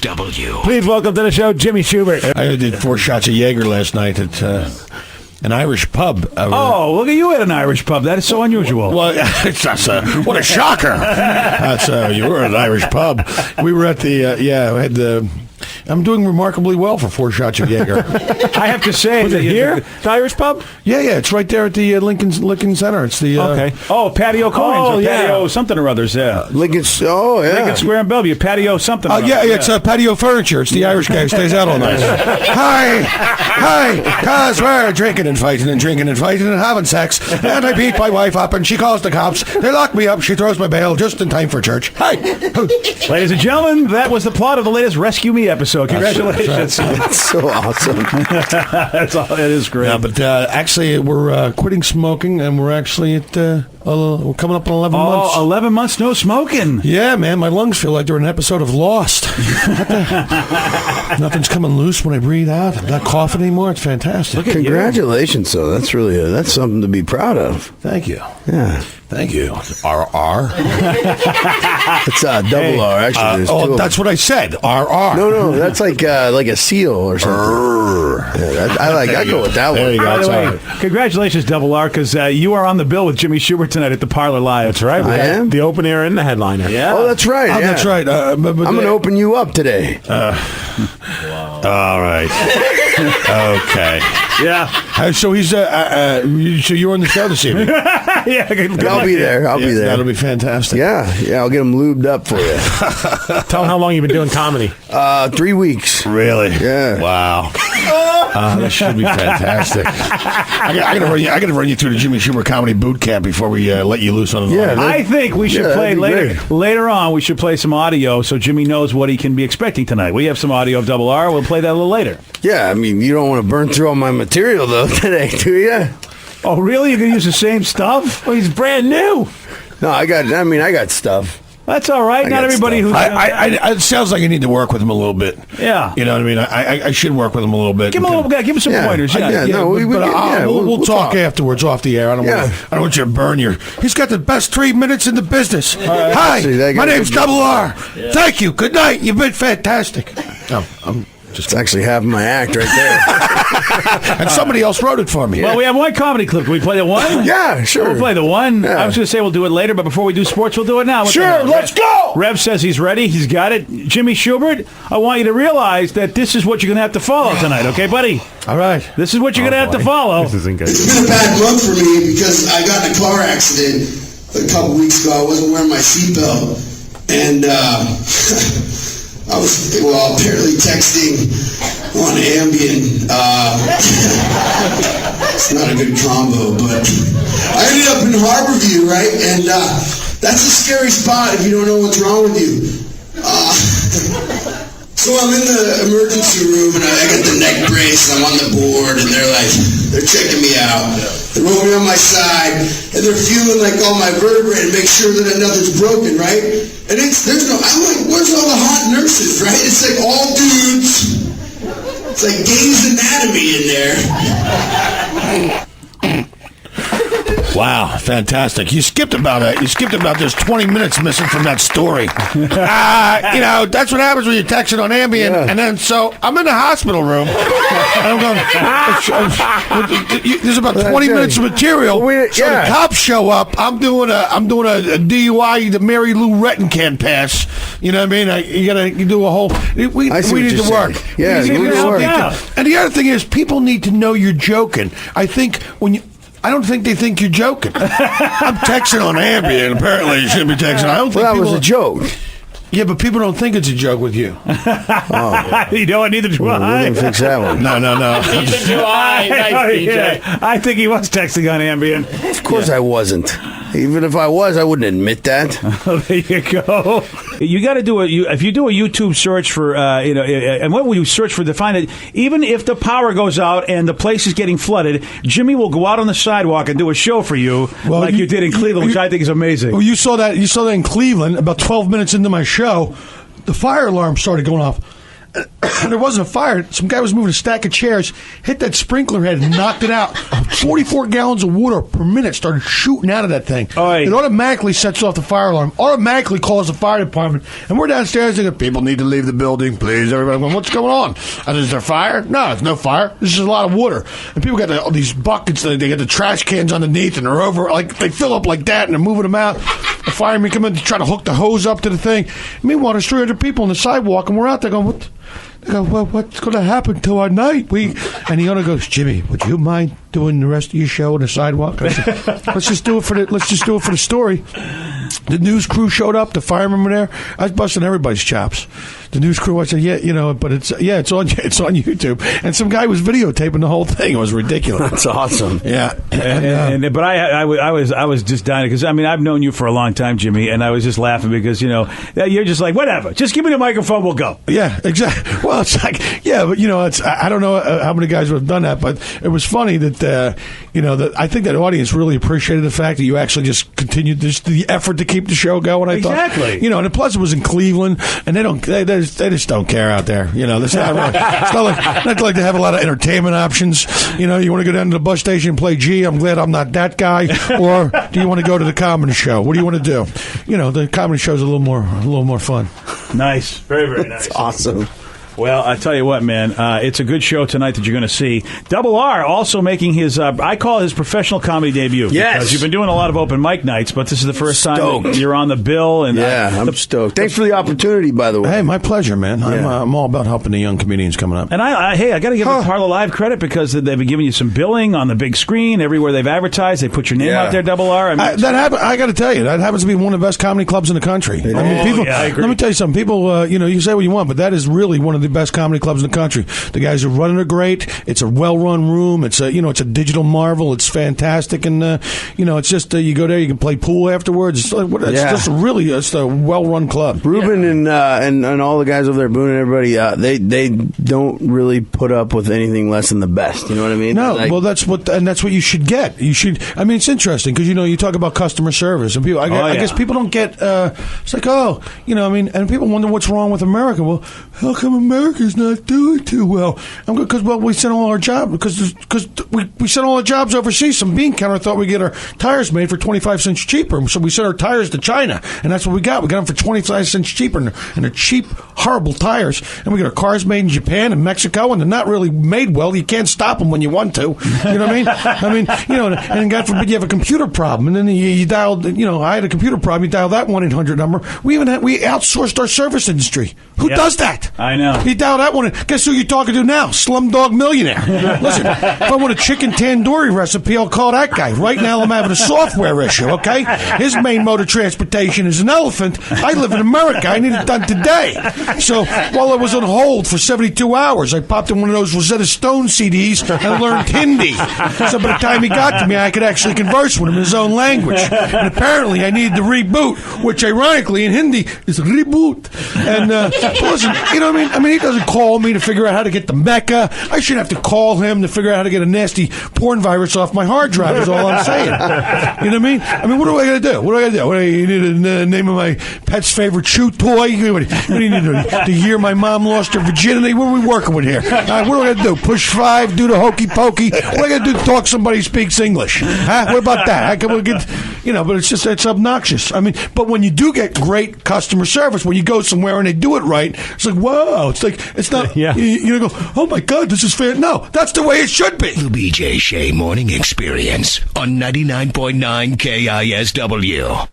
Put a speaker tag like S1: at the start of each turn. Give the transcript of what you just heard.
S1: KSW.
S2: Please welcome to the show, Jimmy Schubert.
S3: I did 4 shots of Jaeger last night at an Irish pub.
S2: Oh, look at you at an Irish pub. That is so unusual.
S3: Well, what a shocker. You were at an Irish pub. We were at the, I'm doing remarkably well for 4 shots of Jaeger.
S2: I have to say.
S3: Was it here?
S2: The Irish pub?
S3: Yeah, it's right there at the Lincoln Center. It's the...
S2: okay. Patio Coins. Patio something or others, yeah.
S4: Lincoln
S2: Square in Bellevue. Patio something or
S3: yeah, it's patio furniture. It's the Irish guy who stays out all night. Hi, cause we're drinking and fighting and having sex. And I beat my wife up and she calls the cops. They lock me up. She throws my bail just in time for church. Hi.
S2: Ladies and gentlemen, that was the plot of the latest Rescue Me episode. Congratulations.
S4: That's so awesome.
S2: It is great.
S3: Yeah, but actually, we're quitting smoking, and we're actually at we're coming up on 11 months.
S2: 11 months no smoking.
S3: Yeah, man, my lungs feel like they're in an episode of Lost. Nothing's coming loose when I breathe out. I'm not coughing anymore. It's fantastic.
S4: Congratulations, though. That's really that's something to be proud of.
S3: Thank you.
S4: Yeah.
S3: Thank you. RR.
S4: It's double R, actually.
S3: That's what I said. RR.
S4: No, that's like a seal or something. Yeah, I go with that one.
S3: There you go.
S2: By the way, congratulations, Double R, because you are on the bill with Jimmy Schubert tonight at the Parlor Live.
S3: That's right.
S4: I am?
S2: The opener and the headliner.
S4: Yeah. Oh, that's right.
S3: Oh, yeah. That's right.
S4: I'm going to open you up today.
S3: Wow. All right. Okay.
S2: Yeah.
S3: So he's so you're on the show this evening.
S4: Yeah, I'll be there. I'll be there.
S3: That'll be fantastic.
S4: Yeah, I'll get them lubed up for you.
S2: Tell them how long you've been doing comedy.
S4: 3 weeks.
S3: Really?
S4: Yeah.
S3: Wow. That should be fantastic. I gotta run you through the Jimmy Schubert comedy boot camp before we let you loose on the line.
S2: I think we should play later on. We should play some audio so Jimmy knows what he can be expecting tonight. We have some audio of Double R. We'll play that a little later.
S4: Yeah, I mean, you don't want to burn through all my material though today, do you?
S2: Oh, really? You're gonna use the same stuff? Well, he's brand new.
S4: No, I got stuff.
S2: That's all right. Not everybody who's...
S3: it sounds like you need to work with him a little bit.
S2: Yeah.
S3: You know what I mean? I should work with him a little bit.
S2: Give him some pointers.
S3: We'll talk afterwards off the air. I don't want you to burn your... He's got the best 3 minutes in the business. Hi, my name's Double R. Yeah. Thank you. Good night. You've been fantastic.
S4: It's actually half my act right there.
S3: And somebody else wrote it for me.
S2: Well, we have one comedy clip. Can we play the one?
S4: Yeah, sure.
S2: We'll play the one.
S4: Yeah.
S2: I was going to say we'll do it later, but before we do sports, we'll do it now.
S4: Sure, let's go!
S2: Rev says he's ready. He's got it. Jimmy Schubert, I want you to realize that this is what you're going to have to follow tonight, okay, buddy?
S3: All right.
S2: This is what you're going to have to follow.
S5: This isn't good. It's been a bad month for me because I got in a car accident a couple weeks ago. I wasn't wearing my seatbelt. And I was, apparently texting on Ambien. It's not a good combo, but I ended up in Harborview, right? And that's a scary spot if you don't know what's wrong with you. So I'm in the emergency room, and I got the neck brace, and I'm on the board, and they're checking me out. They're rolling me on my side, and they're feeling like all my vertebrae to make sure that nothing's broken, right? And I'm like, where's all the hot nurses, right? It's like all dudes. It's like Grey's Anatomy in there.
S3: Wow, fantastic! You skipped about just 20 minutes missing from that story. That's what happens when you're texting on Ambien, and then so I'm in the hospital room, and I'm going. There's about 20 minutes of material. So the cops show up. I'm doing a DUI, the Mary Lou Rettenkamp pass. You know what I mean? You do a whole. We need to work.
S4: Yeah,
S3: we need to work. And the other thing is, people need to know you're joking. I don't think they think you're joking. I'm texting on Ambien. Apparently, you shouldn't be texting. I don't think
S4: that was a joke.
S3: Yeah, but people don't think it's a joke with you.
S2: You know what? Neither do I.
S4: We're going to fix that one.
S3: No.
S1: Neither do I. Nice, DJ.
S2: I think he was texting on Ambien.
S4: Of course I wasn't. Even if I was, I wouldn't admit that.
S2: There you go. You got to do if you do a YouTube search for, and what will you search for to find it? Even if the power goes out and the place is getting flooded, Jimmy will go out on the sidewalk and do a show for you, like you did in Cleveland, which I think is amazing.
S3: Well, you saw that in Cleveland about 12 minutes into my show. The fire alarm started going off. there wasn't a fire. Some guy was moving a stack of chairs, hit that sprinkler head and knocked it out. 44 gallons of water per minute started shooting out of that thing.
S2: Oy.
S3: It automatically sets off the fire alarm, automatically calls the fire department, and we're downstairs thinking, people need to leave the building, please. Everybody going, what's going on? Is there fire? No, there's no fire. There's just a lot of water. And people got all these buckets, they got the trash cans underneath, and they're over, like, they fill up like that, and they're moving them out. The firemen come in to try to hook the hose up to the thing. Meanwhile, there's 300 people on the sidewalk, and we're out there going, what? They go, well, what's going to happen to our night? And the owner goes, Jimmy, would you mind doing the rest of your show on the sidewalk? I said, let's just do it for the story. The news crew showed up. The firemen were there. I was busting everybody's chops. The news crew, I said, but it's on YouTube. And some guy was videotaping the whole thing. It was ridiculous.
S4: That's awesome.
S3: Yeah.
S2: But I was just dying because I've known you for a long time, Jimmy, and I was just laughing because you're just like, whatever, just give me the microphone, we'll go.
S3: Yeah, exactly. Well, it's like, but I don't know how many guys would have done that, but it was funny that that I think that audience really appreciated the fact that you actually just continued the effort to keep the show going. I thought, and plus it was in Cleveland, and they just don't care out there. It's not like they have a lot of entertainment options. You want to go down to the bus station and play G, I'm glad I'm not that guy, or do you want to go to the comedy show? What do you want to do? The comedy show's a little more fun.
S2: Nice, very, very nice.
S4: That's awesome.
S2: Well, I tell you what, man, it's a good show tonight that you're going to see. Double R also making his, I call it his professional comedy debut.
S4: Yes.
S2: Because you've been doing a lot of open mic nights, but this is the first time that you're on the bill. And
S4: I'm stoked. Thanks for the opportunity, by the way.
S3: Hey, my pleasure, man. Yeah. I'm all about helping the young comedians coming up.
S2: And I got to give Parlor Live credit because they've been giving you some billing on the big screen. Everywhere they've advertised, they put your name out there, Double R. I
S3: got to tell you, that happens to be one of the best comedy clubs in the country.
S2: I agree.
S3: Let me tell you something. People, you say what you want, but that is really one of the best comedy clubs in the country. The guys who run it are great. It's a well-run room. It's it's a digital marvel. It's fantastic, and it's just you go there, you can play pool afterwards. It's just a well-run club.
S4: Ruben and all the guys over there, Boone and everybody, they don't really put up with anything less than the best. You know what I mean?
S3: No, that's what you should get. You should. I mean, it's interesting because you talk about customer service, and people. I guess people don't get. It's like, and people wonder what's wrong with America. Well, how come America's not doing too well? I'm good because we sent all our jobs because we sent all our jobs overseas. Some bean counter thought we'd get our tires made for 25 cents cheaper, so we sent our tires to China, and that's what we got. We got them for 25 cents cheaper, and they're cheap, horrible tires. And we get our cars made in Japan and Mexico, and they're not really made well. You can't stop them when you want to. You know what I mean? And God forbid you have a computer problem, and then you dialed. I had a computer problem. You dial that 1-800 number. We outsourced our service industry. Who does that?
S2: I know.
S3: You dial that one. Guess who you're talking to now? Slumdog Millionaire. Listen, if I want a chicken tandoori recipe, I'll call that guy. Right now, I'm having a software issue, okay? His main mode of transportation is an elephant. I live in America. I need it done today. So while I was on hold for 72 hours, I popped in one of those Rosetta Stone CDs and learned Hindi. So by the time he got to me, I could actually converse with him in his own language. And apparently, I needed to reboot, which ironically in Hindi is reboot. And listen, you know what I mean? I mean, he doesn't call me to figure out how to get to Mecca. I shouldn't have to call him to figure out how to get a nasty porn virus off my hard drive is all I'm saying. You know what I mean? I mean, what do I got to do? What do I got to do? You need the name of my pet's favorite chew toy? What do you need to do? The year my mom lost her virginity? What are we working with here? What do I got to do? Push 5, do the hokey pokey? What do I got to do to talk somebody who speaks English? Huh? What about that? I can get, but it's obnoxious. I mean, but when you do get great customer service, when you go somewhere and they do it right, it's like, whoa. It's not, you go, oh my God, this is fair. No, that's the way it should be.
S6: The BJ Shea Morning Experience on 99.9 KISW.